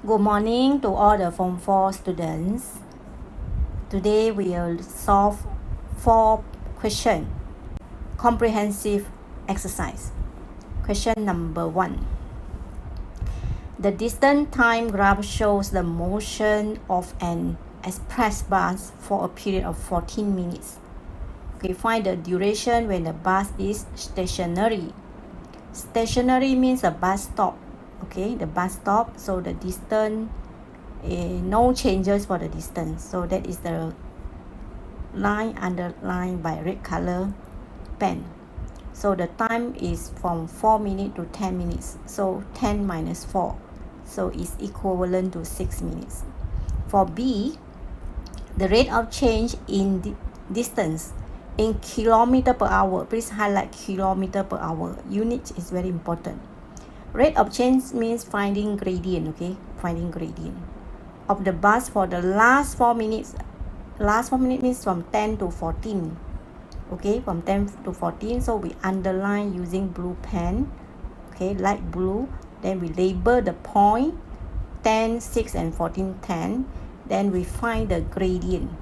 Good morning to all the Form 4 students. Today we will solve 4 questions, comprehensive exercise. Question number 1. The distance time graph shows the motion of an express bus for a period of 14 minutes. Okay, find the duration when the bus is stationary. Stationary means a bus stop. Okay, the bus stop, so the distance, no changes for the distance. So that is the line underlined by red color pen. So the time is from 4 minutes to 10 minutes. So 10 minus 4. So it's equivalent to 6 minutes. For B, the rate of change in distance in kilometer per hour. Please highlight kilometer per hour. Unit is very important. Rate of change means finding gradient, okay? Finding gradient of the bus for the last 4 minutes. Last 4 minutes means from 10 to 14. Okay, from 10 to 14. So we underline using blue pen, okay, light blue. Then we label the point 10, 6 and 14, 10. Then we find the gradient.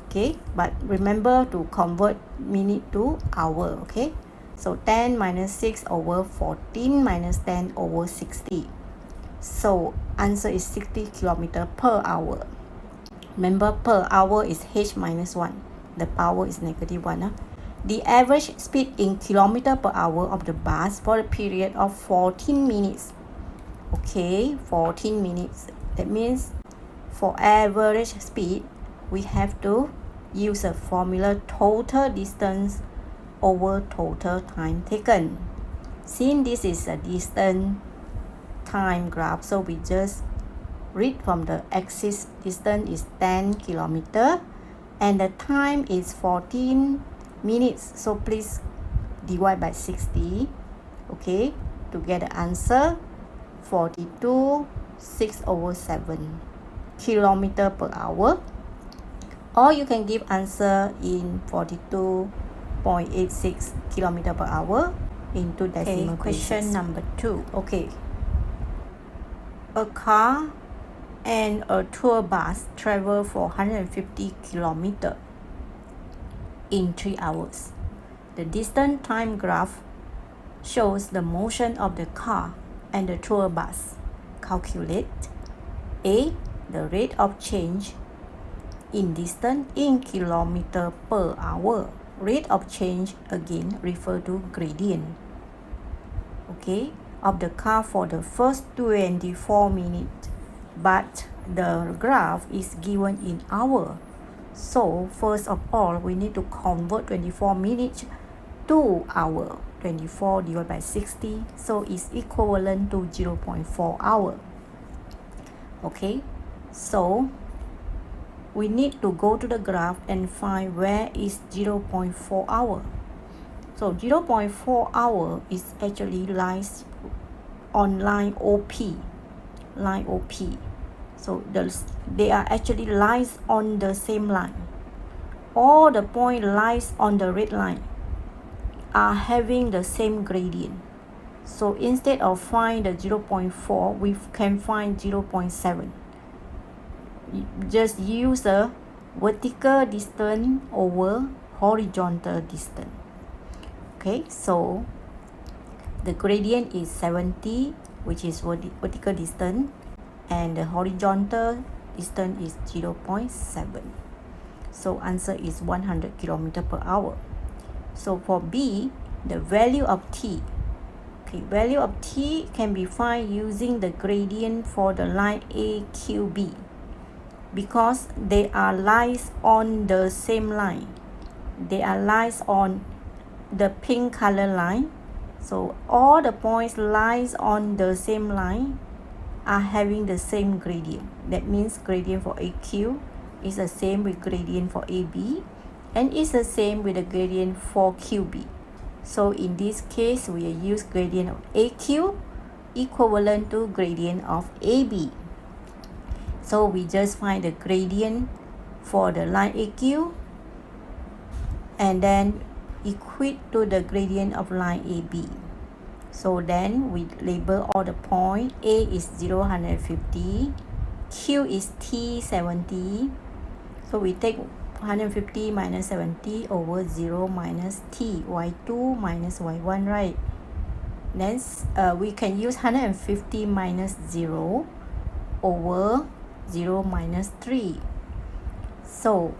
Okay, but remember to convert minute to hour. Okay, so 10 minus 6 over 14 minus 10 over 60. So answer is 60 km per hour. Remember, per hour is h minus 1. The power is negative 1. The average speed in kilometer per hour of the bus for a period of 14 minutes. Okay, 14 minutes. That means for average speed, we have to use a formula total distance over total time taken. Since this is a distance time graph, so we just read from the axis. Distance is 10 kilometer and the time is 14 minutes. So please divide by 60, okay, to get the answer 42 6 over 7 kilometer per hour, or you can give answer in 42.86 kilometer per hour into decimal places. Question number 2. Okay, a car and a tour bus travel for 150 kilometers in 3 hours. The distance time graph shows the motion of the car and the tour bus. Calculate A. The rate of change in distance in kilometer per hour. Rate of change again refer to gradient, okay, of the car for the first 24 minutes, but the graph is given in hour. So first of all, we need to convert 24 minutes to hour. 24 divided by 60, so it's equivalent to 0.4 hour. Okay, so we need to go to the graph and find where is 0.4 hour. So 0.4 hour is actually lies on line OP. Line OP. So they are actually lies on the same line. All the point lies on the red line are having the same gradient. So instead of find the 0.4, we can find 0.7. Just use the vertical distance over horizontal distance. Okay, so the gradient is 70, which is vertical distance, and the horizontal distance is 0.7. So answer is 100 km per hour. So for B, the value of t. Okay, value of t can be found using the gradient for the line AQB, because they are lies on the same line. They are lies on the pink color line. So all the points lies on the same line are having the same gradient. That means gradient for AQ is the same with gradient for AB, and is the same with the gradient for QB. So in this case, we use gradient of AQ equivalent to gradient of AB. So we just find the gradient for the line AQ and then equate to the gradient of line AB. So then we label all the point. A is 0, 150. Q is T, 70. So we take 150 minus 70 over 0 minus T, Y2 minus Y1, right? Then we can use 150 minus 0 over 0 minus 3. So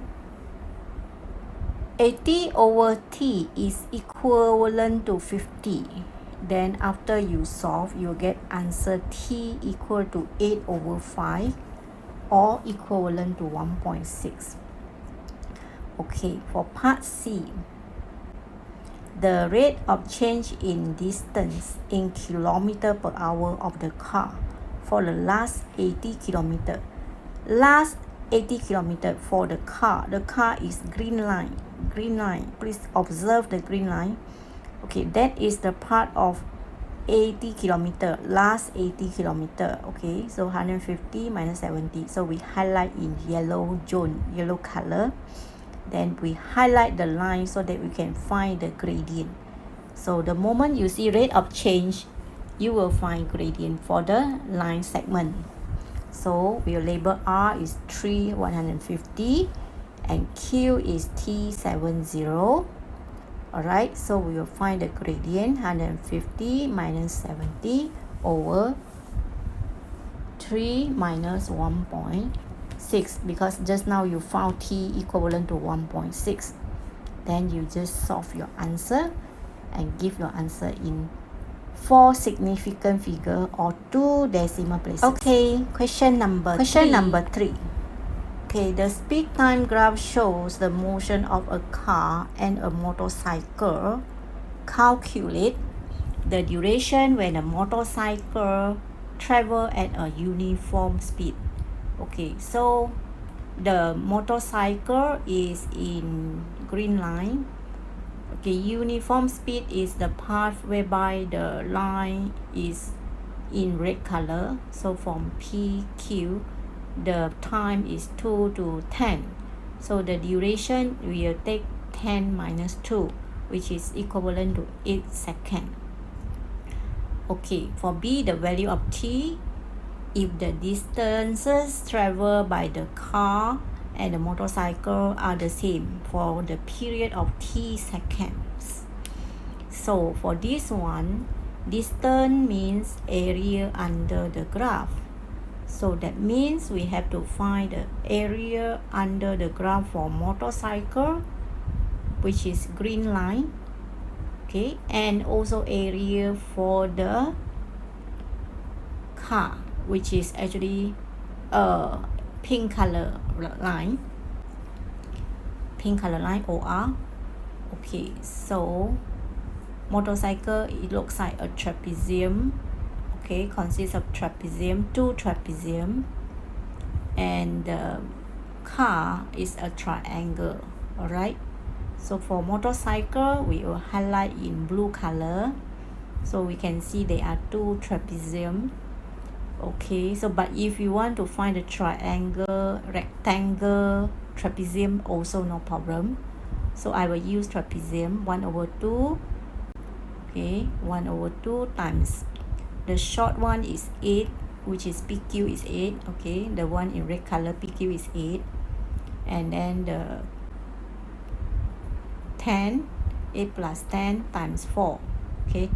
80 over T is equivalent to 50. Then after you solve, you get answer T equal to 8 over 5 or equivalent to 1.6. Okay, for part C, the rate of change in distance in kilometer per hour of the car for the last 80 kilometer. Last 80 kilometer for the car is green line. Please observe the green line. Okay, that is the part of 80 kilometer, last 80 kilometer. Okay, so 150 minus 70. So we highlight in yellow color. Then we highlight the line so that we can find the gradient. So the moment you see rate of change, you will find gradient for the line segment. So we will label R is 3, 150 and Q is T70. Alright, so we will find the gradient 150 minus 70 over 3 minus 1.6, because just now you found T equivalent to 1.6. Then you just solve your answer and give your answer in 4 significant figure or 2 decimal places. Okay, question number 3. Okay, the speed time graph shows the motion of a car and a motorcycle. Calculate the duration when a motorcycle travel at a uniform speed. Okay, so the motorcycle is in green line. Okay, uniform speed is the part whereby the line is in red color. So from PQ, the time is 2 to 10. So the duration will take 10 minus 2, which is equivalent to 8 seconds. Okay, for B, the value of T, if the distances traveled by the car and the motorcycle are the same for the period of T seconds. So for this one, distance means area under the graph. So that means we have to find the area under the graph for motorcycle, which is green line. Okay, and also area for the car, which is actually a pink color line OR. Okay, so motorcycle, it looks like a trapezium. Okay, consists of trapezium, 2 trapezium, and the car is a triangle. Alright, so for motorcycle, we will highlight in blue color, so we can see there are 2 trapezium. Okay, so but if you want to find the triangle, rectangle, trapezium, also no problem. So I will use trapezium 1 over 2. Okay, 1 over 2 times the short one is 8, which is PQ is 8. Okay, the one in red color, PQ is 8, and then the 10, 8 plus 10 times 4. Okay,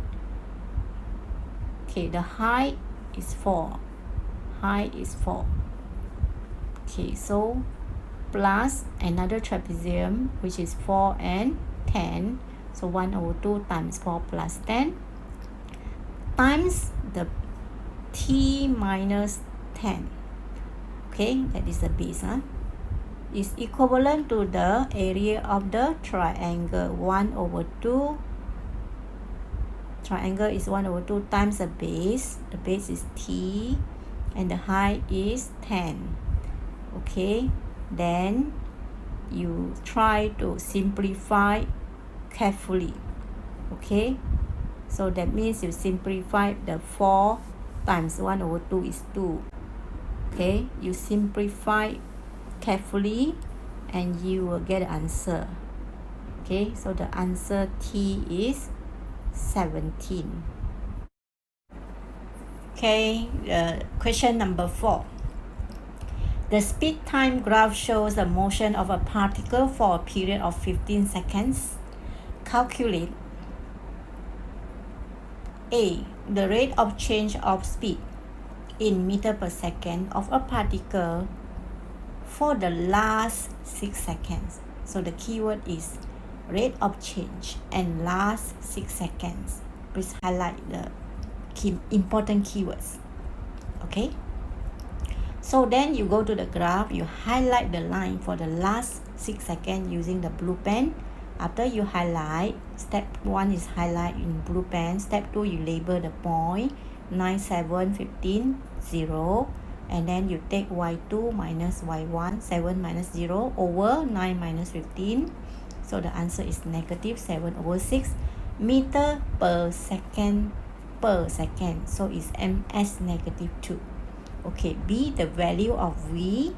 the height is 4. Okay, so plus another trapezium, which is 4 and 10. So 1 over 2 times 4 plus 10 times the T minus 10. Okay, that is the base. Is equivalent to the area of the triangle, 1 over 2. Triangle is 1 over 2 times the base. The base is T and the height is 10. Okay, then you try to simplify carefully. Okay, so that means you simplify the 4 times 1 over 2 is 2. Okay, you simplify carefully and you will get the answer. Okay, so the answer T is 17. Okay, question number 4. The speed time graph shows the motion of a particle for a period of 15 seconds. Calculate A. The rate of change of speed in meter per second of a particle for the last 6 seconds. So the keyword is rate of change and last 6 seconds. Please highlight the important keywords. Okay. So then you go to the graph, you highlight the line for the last 6 seconds using the blue pen. After you highlight, step 1 is highlight in blue pen. Step 2, you label the point 9, 7, 15, 0. And then you take y2 minus y1, 7 minus 0 over 9 minus 15. So the answer is negative 7 over 6 meter per second per second. So it's ms negative 2. Okay, B, the value of V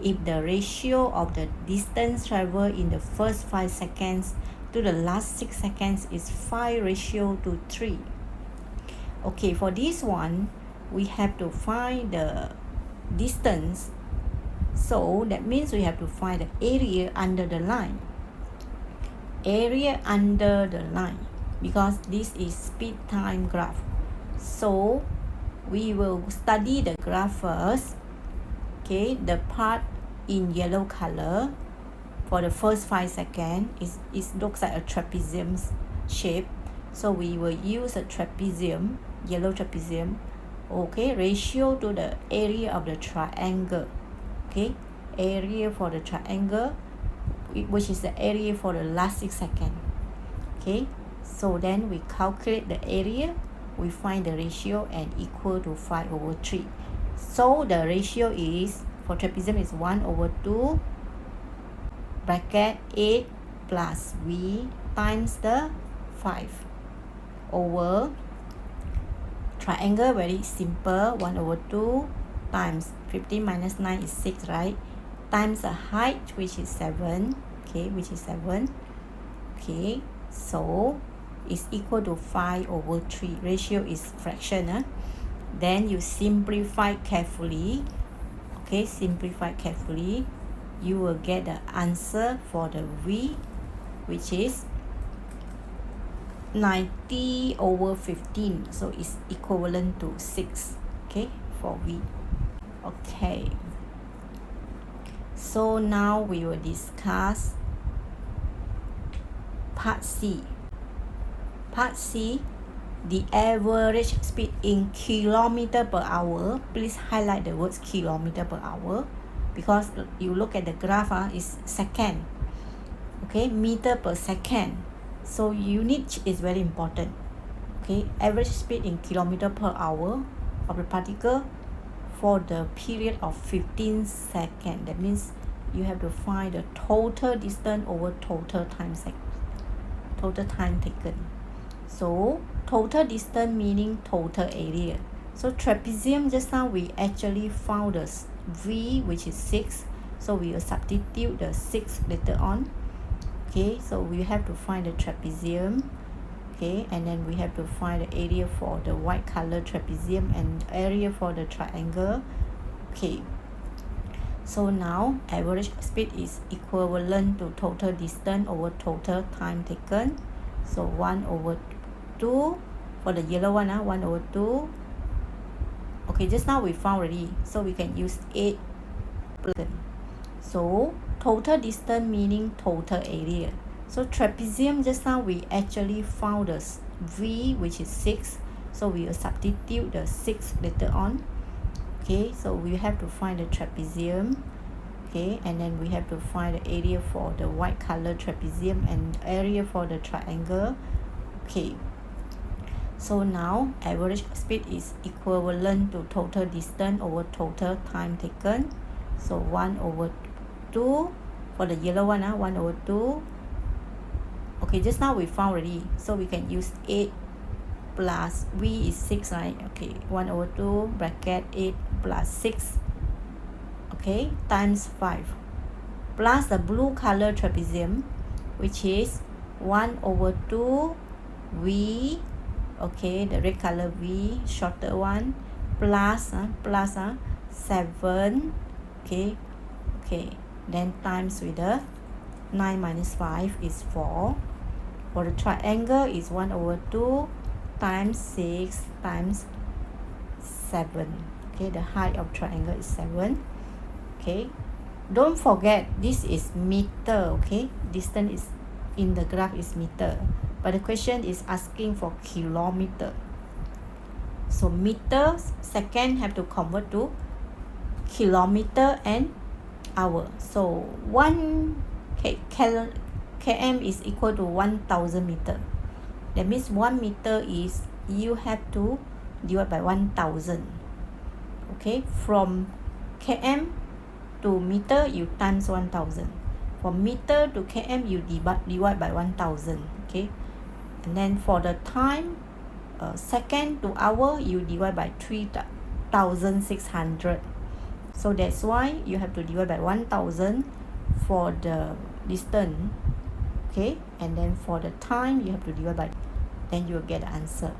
if the ratio of the distance traveled in the first 5 seconds to the last 6 seconds is 5:3. Okay, for this one, we have to find the distance. So that means we have to find the area under the line. Area under the line, because this is speed time graph. So we will study the graph first. Okay, the part in yellow color for the first 5 seconds is looks like a trapezium shape. So we will use a trapezium, yellow trapezium. Okay, ratio to the area of the triangle. Okay, area for the triangle, which is the area for the last 6 seconds. Okay, so then we calculate the area, we find the ratio and equal to 5/3. So the ratio is, for trapezium is 1/2 bracket 8 plus V times the 5 over triangle, very simple, 1/2 times 15 minus 9 is 6, right? Times the height, which is 7, okay, which is 7. Okay, so is equal to 5/3. Ratio is fraction. Then you simplify carefully. Okay, simplify carefully. You will get the answer for the V, which is 90/15. So it's equivalent to 6. Okay, for V. Okay. So now we will discuss part C. Part C, the average speed in kilometer per hour. Please highlight the words kilometer per hour, because you look at the graph, is second. Okay, meter per second. So unit is very important. Okay, average speed in kilometer per hour of the particle for the period of 15 seconds. That means you have to find the total distance over total time taken. So total distance meaning total area. So trapezium, just now we actually found the V, which is 6. So we will substitute the 6 later on. Okay, so we have to find the trapezium. Okay, and then we have to find the area for the white color trapezium and area for the triangle. Okay, so now average speed is equivalent to total distance over total time taken. So 1/2 for the yellow one, 1/2. Okay, just now we found already, so we can use 8. So total distance meaning total area. So trapezium, just now we actually found the V, which is 6. So we will substitute the 6 later on. Okay, so we have to find the trapezium. Okay, and then we have to find the area for the white color trapezium and area for the triangle. Okay, so now average speed is equivalent to total distance over total time taken. So 1/2 for the yellow one, 1/2. Okay, just now we found already, so we can use 8 plus V is 6, right? Okay, 1/2 bracket 8 plus 6. Okay, times 5 plus the blue color trapezium, which is 1/2 V. Okay, the red color V, shorter one, plus 7, okay, then times with the 9 minus 5 is 4. For the triangle is 1/2 times 6 times 7. Okay, the height of triangle is 7. Okay, don't forget this is meter. Okay, distance is in the graph is meter, but the question is asking for kilometer. So meter second have to convert to kilometer and hour. So 1 km is equal to 1000 meter. That means 1 meter is you have to divide by 1000. Okay, from km to meter you times 1000. From meter to km you divide by 1000. Okay, and then for the time, second to hour you divide by 3600. So that's why you have to divide by 1000 for the distance. Okay, and then for the time you have to divide by, then you will get the answer.